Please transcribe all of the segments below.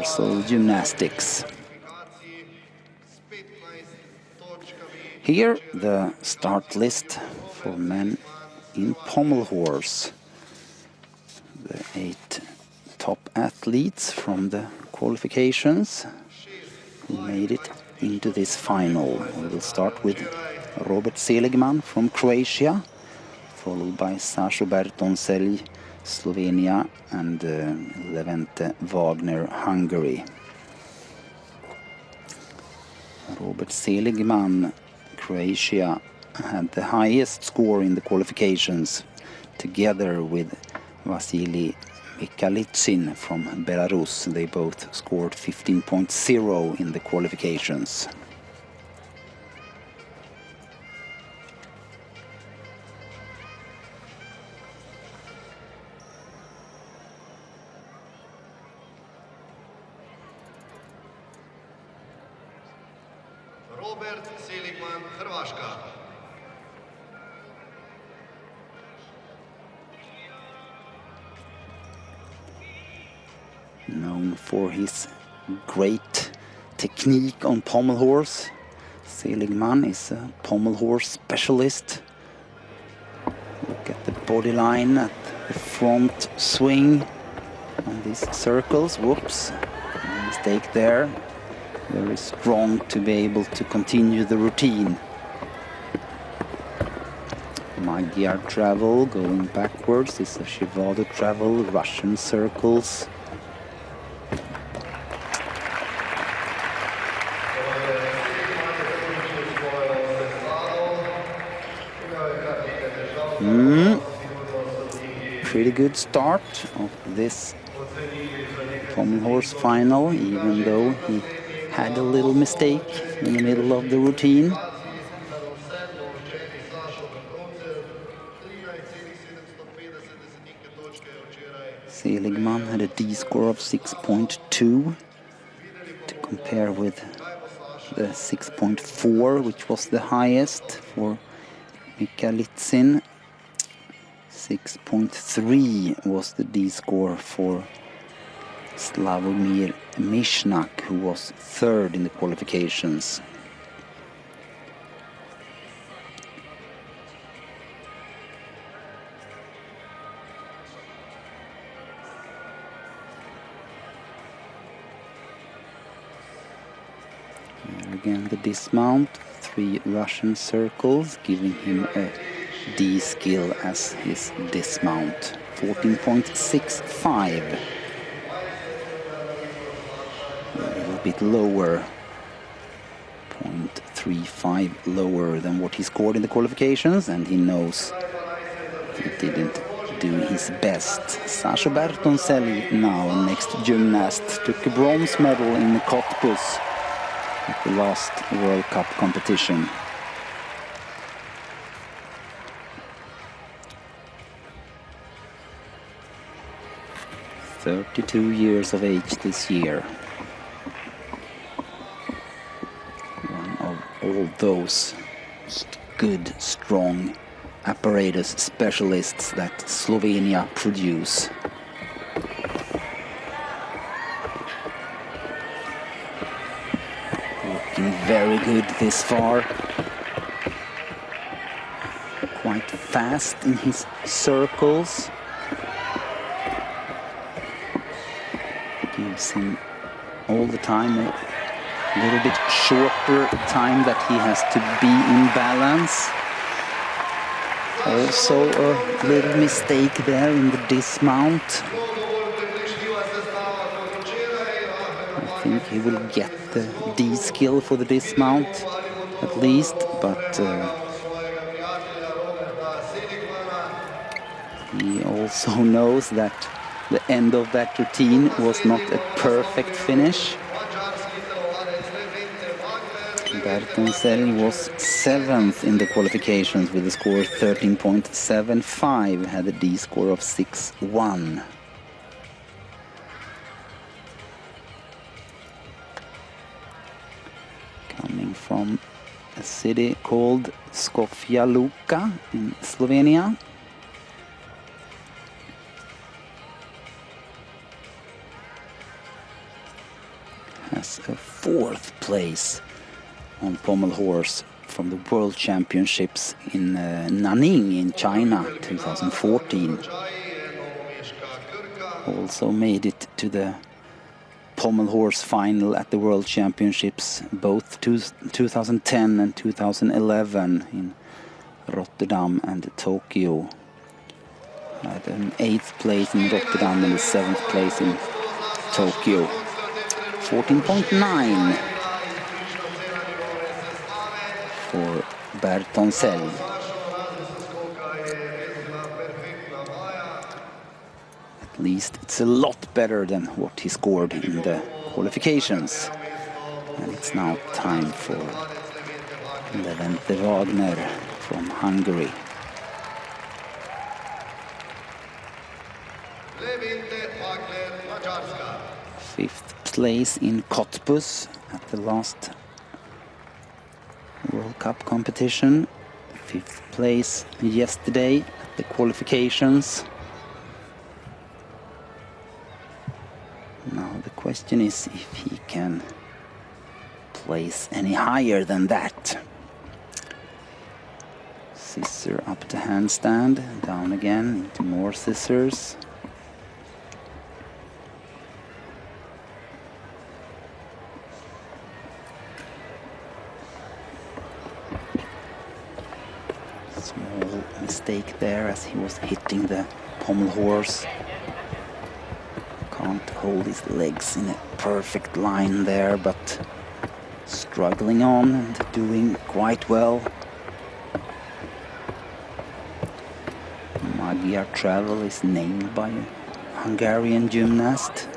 universal gymnastics. Here the start list for men in pommel horse. The 8 top athletes from the qualifications who made it into this final. We will start with Robert Seligman from Croatia, followed by Sašo Bertoncelj, Slovenia, and Levente Wagner, Hungary. Robert Seligman, Croatia, had the highest score in the qualifications, together with Vasily Mikalitsin from Belarus. They both scored 15.0 in the qualifications. Robert Seligman, Hrvatska. Known for his great technique on pommel horse, Seligman is a pommel horse specialist. Look at the body line, at the front swing on these circles. Whoops, mistake there. Very strong to be able to continue the routine. Magyar travel, going backwards. This is a Shivado travel, Russian circles. Pretty good start of this pommel horse final, even though he had a little mistake in the middle of the routine. Seligman had a D-score of 6.2 to compare with the 6.4, which was the highest for Mikalitsin. 6.3 was the D-score for Slavomir Mishnak, who was third in the qualifications. Here again the dismount, 3 Russian circles, giving him a D skill as his dismount. 14.65. A little bit lower, 0.35 lower than what he scored in the qualifications, and he knows he didn't do his best. Sašo Bertoncelj, now next gymnast, took a bronze medal in Cottbus at the last World Cup competition. 32 years of age this year. One of all those good, strong apparatus specialists that Slovenia produce. Looking very good this far. Quite fast in his circles. Gives him all the time a little bit shorter time that he has to be in balance. Also a little mistake there in the dismount. I think he will get the D skill for the dismount at least, but he also knows that the end of that routine was not a perfect finish. Bertoncelj was 7th in the qualifications with a score 13.75, had a D score of 6.1. Coming from a city called Skopje Luka in Slovenia. has a 4th place on pommel horse from the World Championships in Nanning in China 2014. Also made it to the pommel horse final at the World Championships both 2010 and 2011 in Rotterdam and Tokyo. Had an 8th place in Rotterdam and a 7th place in Tokyo. 14.9 for Bertoncel. At least it's a lot better than what he scored in the qualifications. And it's now time for Levente Wagner from Hungary. 5th place in Cottbus at the last World Cup competition. 5th place yesterday at the qualifications. Now the question is if he can place any higher than that. Scissor up to handstand, down again into more scissors. Small mistake there as he was hitting the pommel horse. Can't hold his legs in a perfect line there, but struggling on and doing quite well. Magyar Travel is named by a Hungarian gymnast.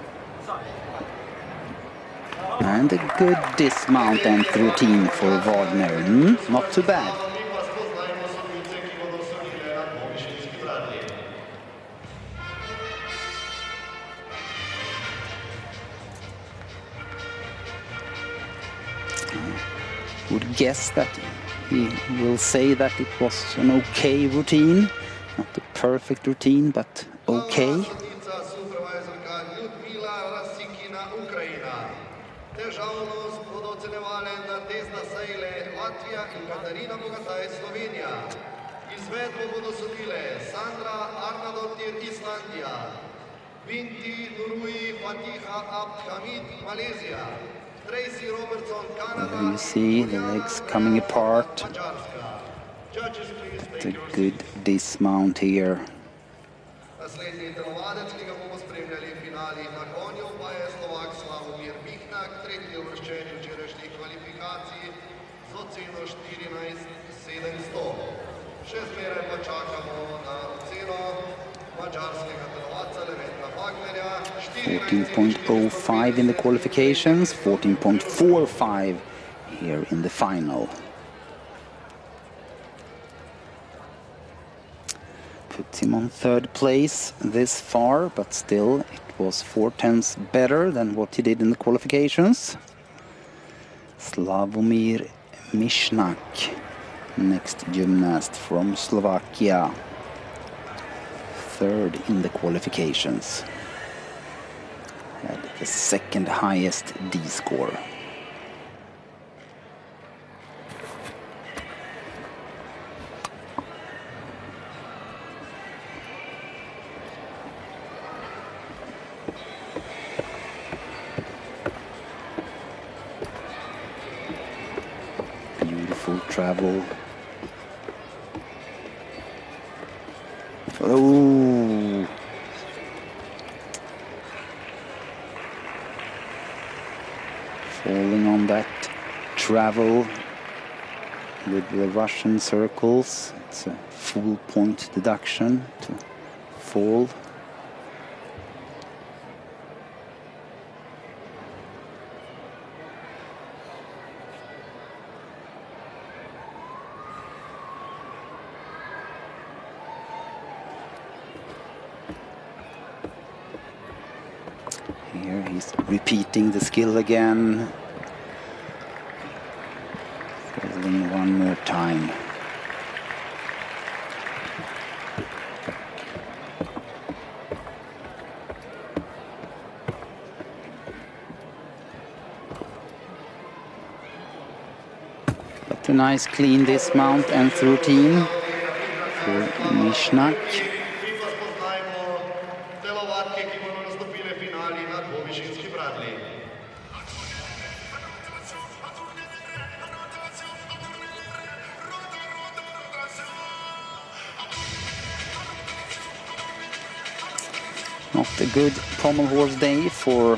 And a good dismount and routine for Wagner. Not too bad. Would guess that he will say that it was an okay routine, not the perfect routine, but okay. There you see the legs coming apart. It's a good dismount here. .05 in the qualifications, 14.45 here in the final. Puts him on 3rd place this far, but still it was 4/10 better than what he did in the qualifications. Slavomir Mishnak, next gymnast from Slovakia. 3rd in the qualifications. Had the 2nd highest D score. Beautiful travel. Oh! Falling on that travel with the Russian circles. It's a full point deduction to fall. Here he's repeating the skill again. Falling one more time. Quite a nice clean dismount and routine for Mishnak. Not a good pommel horse day for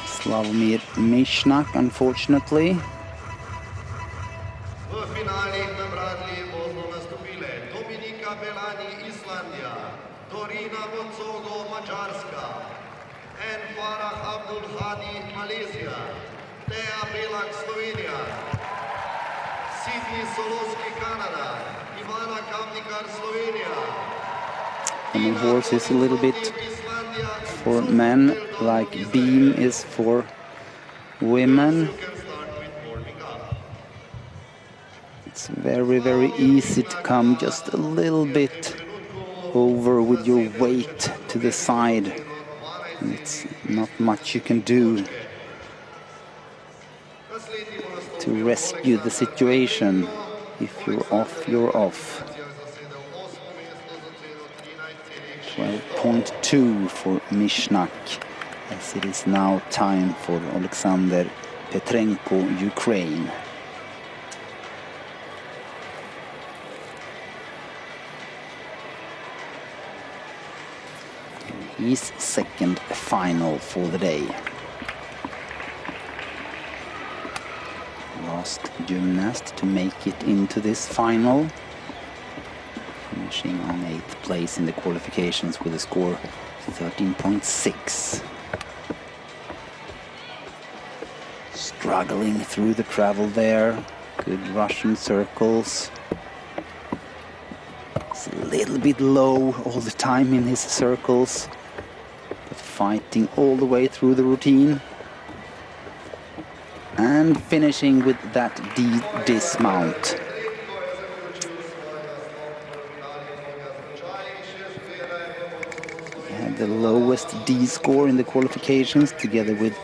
Slavomir Mishnak, unfortunately. Pommel horse is a little bit for men like beam is for women. It's very, very easy to come just a little bit over with your weight to the side. And it's not much you can do to rescue the situation. If you're off, you're off. 12.2 for Mishnak, as it is now time for Alexander Petrenko, Ukraine. His second final for the day. Last gymnast to make it into this final, finishing on 8th place in the qualifications with a score 13.6. Struggling through the travel there, good Russian circles. It's a little bit low all the time in his circles, but fighting all the way through the routine. And finishing with that dismount. The lowest D score in the qualifications, together with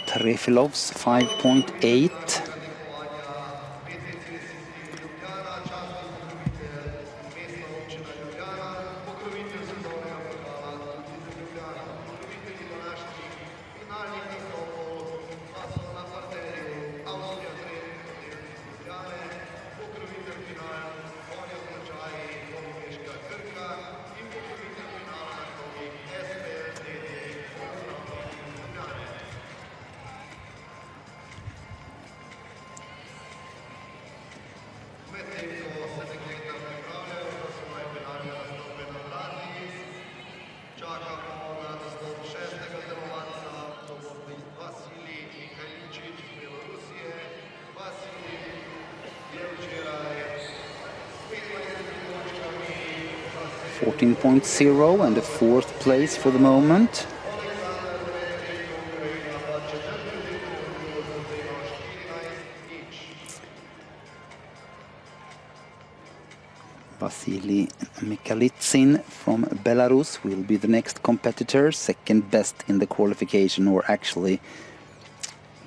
Trefilov's 5.8. .0 and the 4th place for the moment. Vasily Mikhalitsin from Belarus will be the next competitor, second best in the qualification, or actually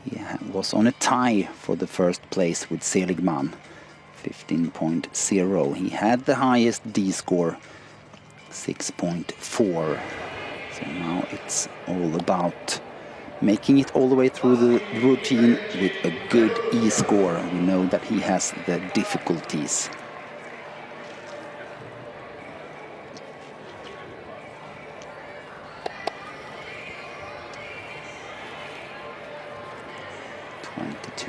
he was on a tie for the first place with Seligman, 15.0. He had the highest D score, 6.4. So now it's all about making it all the way through the routine with a good E score. We know that he has the difficulties.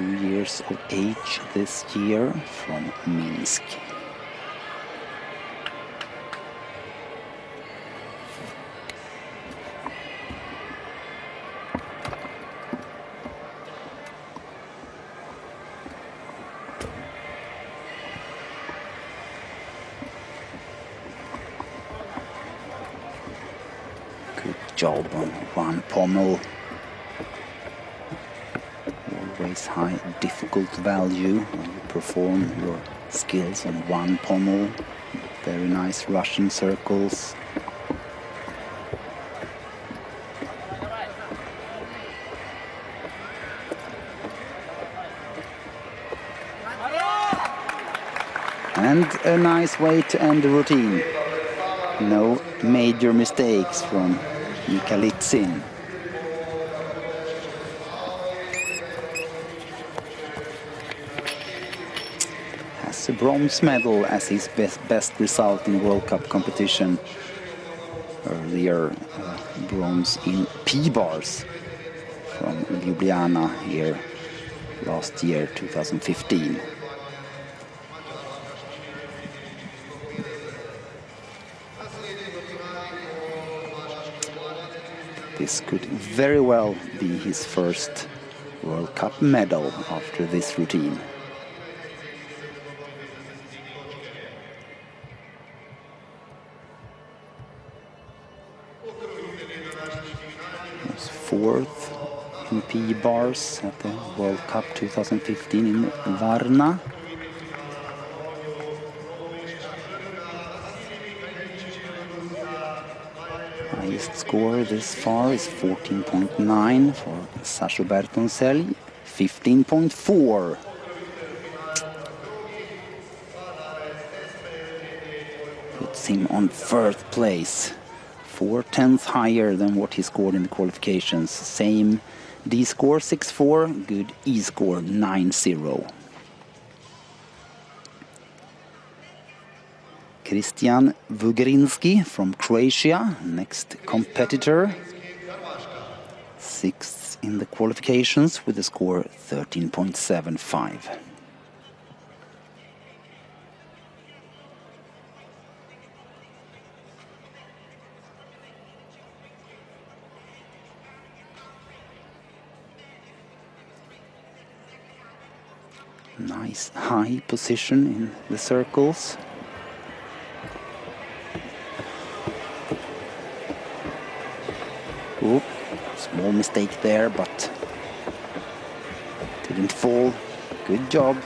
Years of age this year, from Minsk. Good job on one pommel. High difficult value when you perform your skills on one pommel. Very nice Russian circles. And a nice way to end the routine. No major mistakes from Nikalitsin. Has a bronze medal as his best result in World Cup competition. Earlier, bronze in P-bars from Ljubljana here last year, 2015. This could very well be his first World Cup medal after this routine. He was fourth in P-bars at the World Cup 2015 in Varna. Highest score this far is 14.9 for Sasho Bertoncelli, 15.4. Puts him on first place, 4/10 higher than what he scored in the qualifications. Same D score 6-4, good E score 9-0. Christian Vugrinski from Croatia, next competitor. Sixth in the qualifications with a score 13.75. Nice high position in the circles. Oh, small mistake there, but didn't fall. Good job.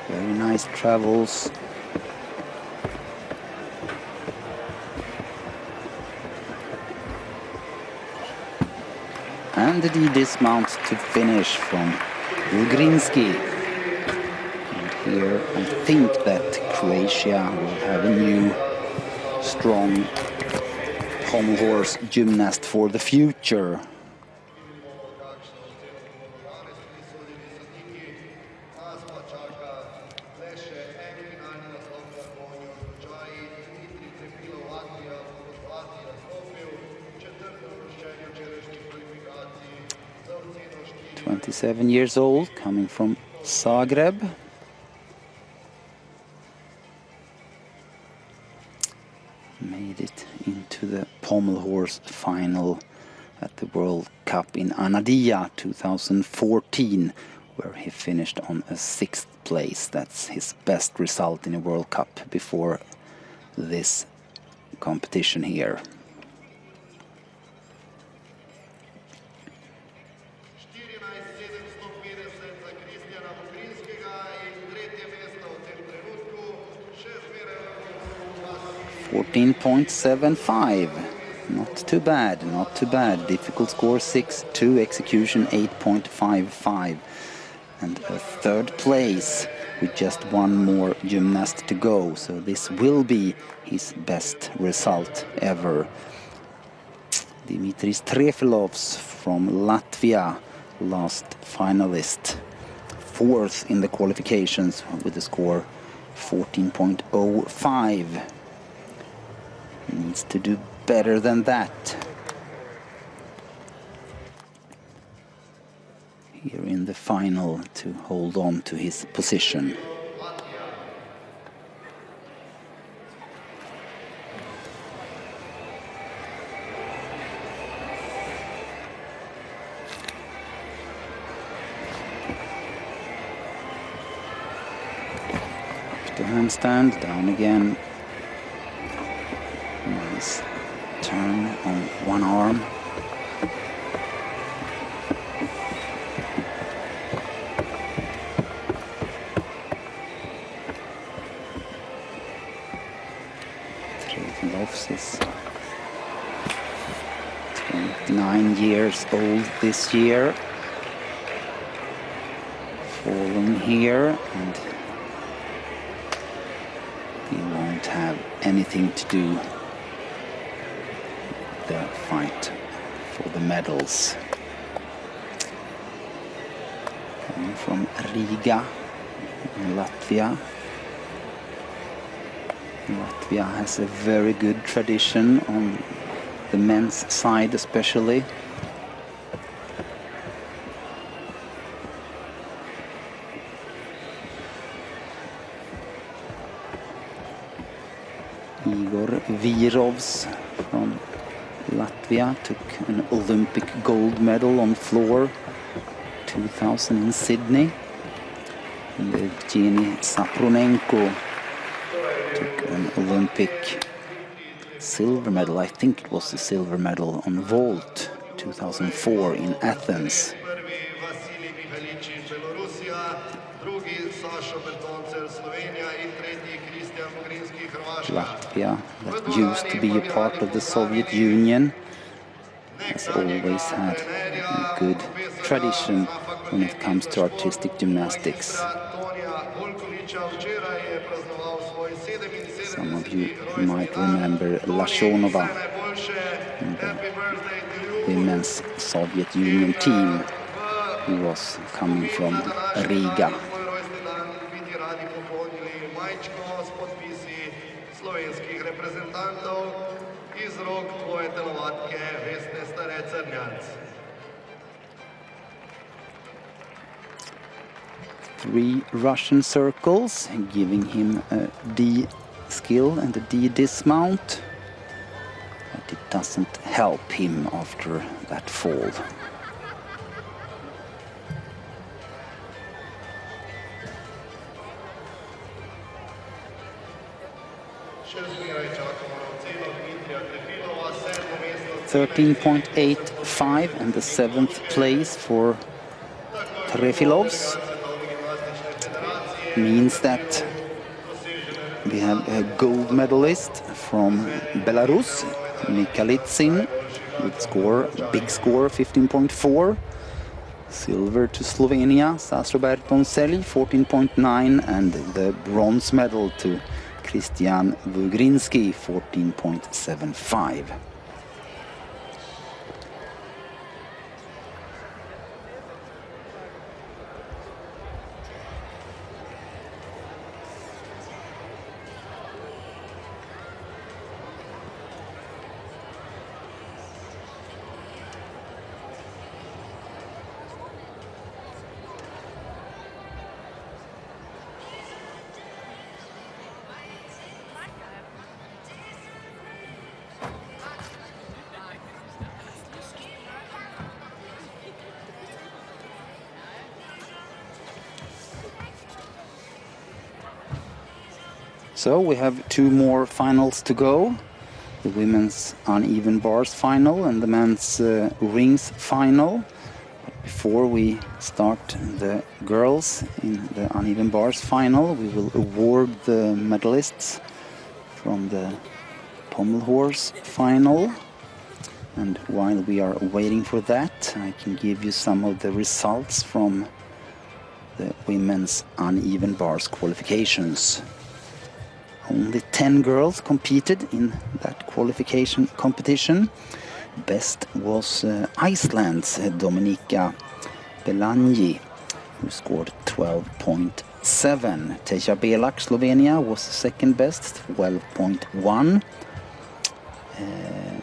Very nice travels. And the dismount to finish from Ugrinski. And here I think that Croatia will have a new strong pommel horse gymnast for the future. .27 years old, coming from Zagreb. Made it into the pommel horse final at the World Cup in Anadia 2014, where he finished on a 6th place. That's his best result in a World Cup before this competition here. .75. Not too bad, not too bad. Difficult score 6-2, execution 8.55. And a 3rd place with just one more gymnast to go. So this will be his best result ever. Dimitris Trefilovs from Latvia, last finalist. 4th in the qualifications with a score 14.05. Needs to do better than that. Here in the final to hold on to his position. Up to handstand, down again. Nice turn on one arm. Trefilovs is 9 years old this year. Fallen here, and he won't have anything to do with the fight for the medals. Coming from Riga in Latvia. Latvia has a very good tradition on the men's side especially. Igor Virovs from Latvia took an Olympic gold medal on floor 2000 in Sydney. And Evgeny Sapronenko took an Olympic silver medal. I think it was the silver medal on vault 2004 in Athens. Latvia, that used to be a part of the Soviet Union, has always had a good tradition when it comes to artistic gymnastics. Some of you might remember Lashonova in the women's Soviet Union team, who was coming from Riga. Slovenskih reprezentantov iz rok tvoje telovadke Vesne Stare Crnjanc. 3 Russian circles, giving him a D skill and a D dismount, but it doesn't help him after that fall. $13.85 and the 7th place for Trefilovs means that we have a gold medalist from Belarus, Mikhalitsin, with big score 15.4. Silver to Slovenia, Sastro Bertoncelli 14.9, and the bronze medal to Christian Vugrinski 14.75. So we have 2 more finals to go. The women's uneven bars final and the men's rings final. But before we start the girls in the uneven bars final, we will award the medalists from the pommel horse final. And while we are waiting for that, I can give you some of the results from the women's uneven bars qualifications. Only 10 girls competed in that qualification competition. Best was Iceland's Dominika Belanyi, who scored 12.7. Teja Belak, Slovenia, was second best, 12.1.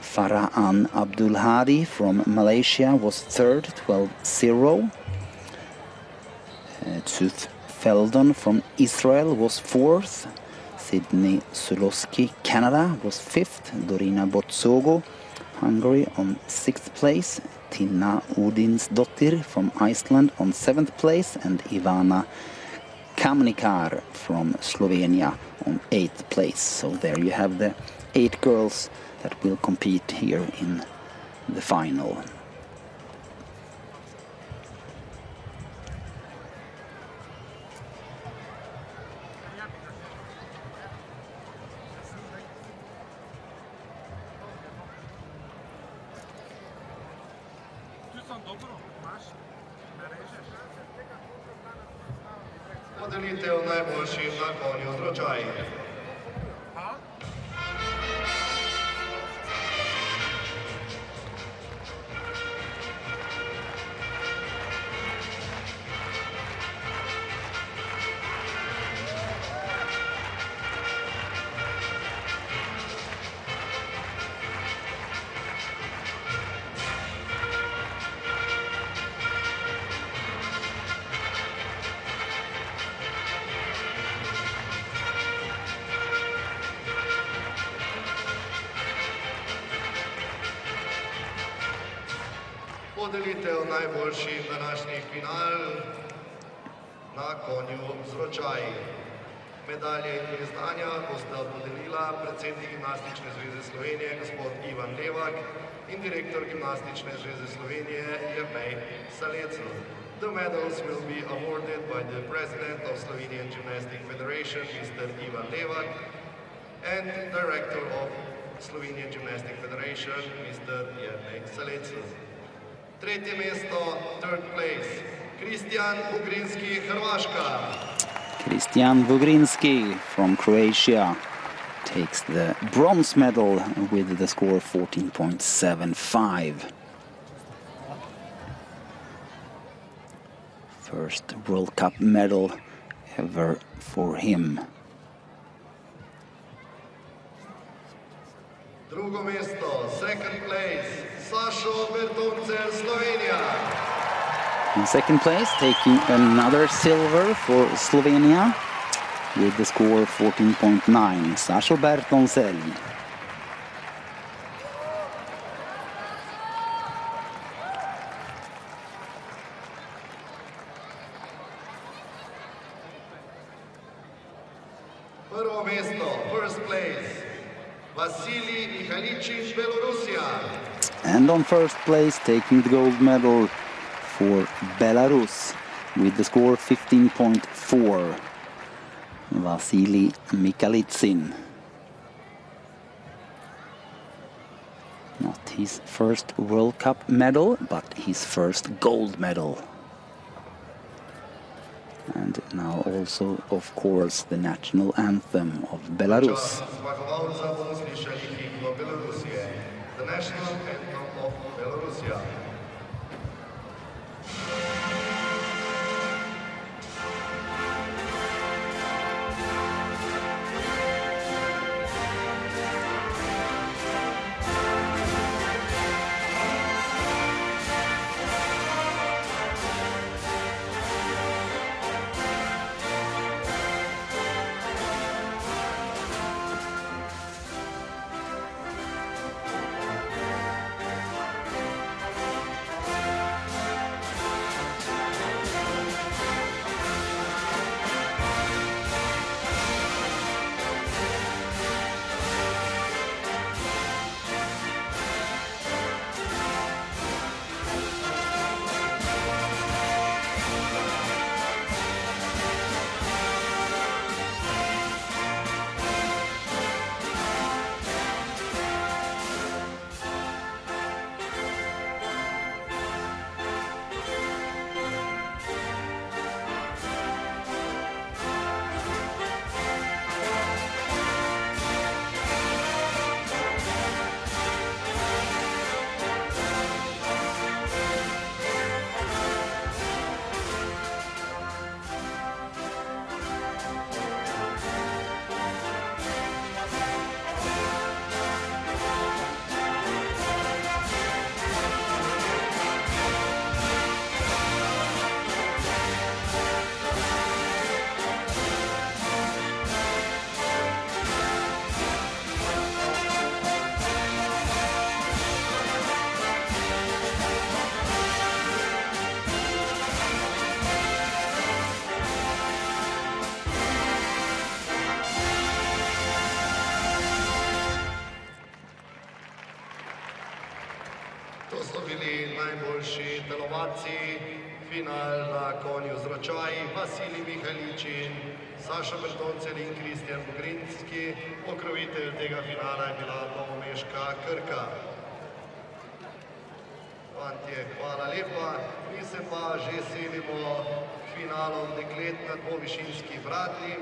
Farah Abdul Hadi from Malaysia was third, 12.0. Tzuf Feldon from Israel was fourth. Sydney Sulowski, Canada, was 5th. Dorina Botsogo, Hungary, on 6th place. Tina Udinsdottir from Iceland on 7th place. And Ivana Kamnikar from Slovenia on 8th place. So there you have the 8 girls that will compete here in the final. Podelitev najboljšim na konju z ročaji. Podelitev najboljših današnjih final na konju z ročaji. Medalje in priznanja bosta podelila predsednik Gimnastične zveze Slovenije gospod Ivan Levak in direktor Gimnastične zveze Slovenije Jernej Salecl. The medals will be awarded by the President of Slovenian Gymnastics Federation, Mr. Ivan Levak, and Director of Slovenian Gymnastics Federation, Mr. Jernej Salecl. Tretje mesto, third place, Kristijan Vugrinski, Hrvaška. Kristijan Vugrinski from Croatia takes the bronze medal with the score 14.75. First World Cup medal ever for him. Drugo mesto, second place, Sašo Bertoncelj, Slovenija. In second place, taking another silver for Slovenia with the score 14.9, Sašo Bertoncelj. Prvo mesto, first place, Vasilij Mihaličin, Belorusija. And on first place, taking the gold medal for Belarus with the score 15.4, Vasilij Mihaličin. Not his first World Cup medal, but his first gold medal. And now also, of course, the national anthem of Belarus. The national anthem of Belarusia. To so bili najboljši telovadci, final na konju z ročaji, Vasilij Mihaličin, Sašo Bertoncelj in Kristijan Vugrinski. Pokrovitelj tega finala je bila novomeška Krka. fantje, hvala lepa. Mi se pa že selimo k finalom deklet na dvovišinski vratli.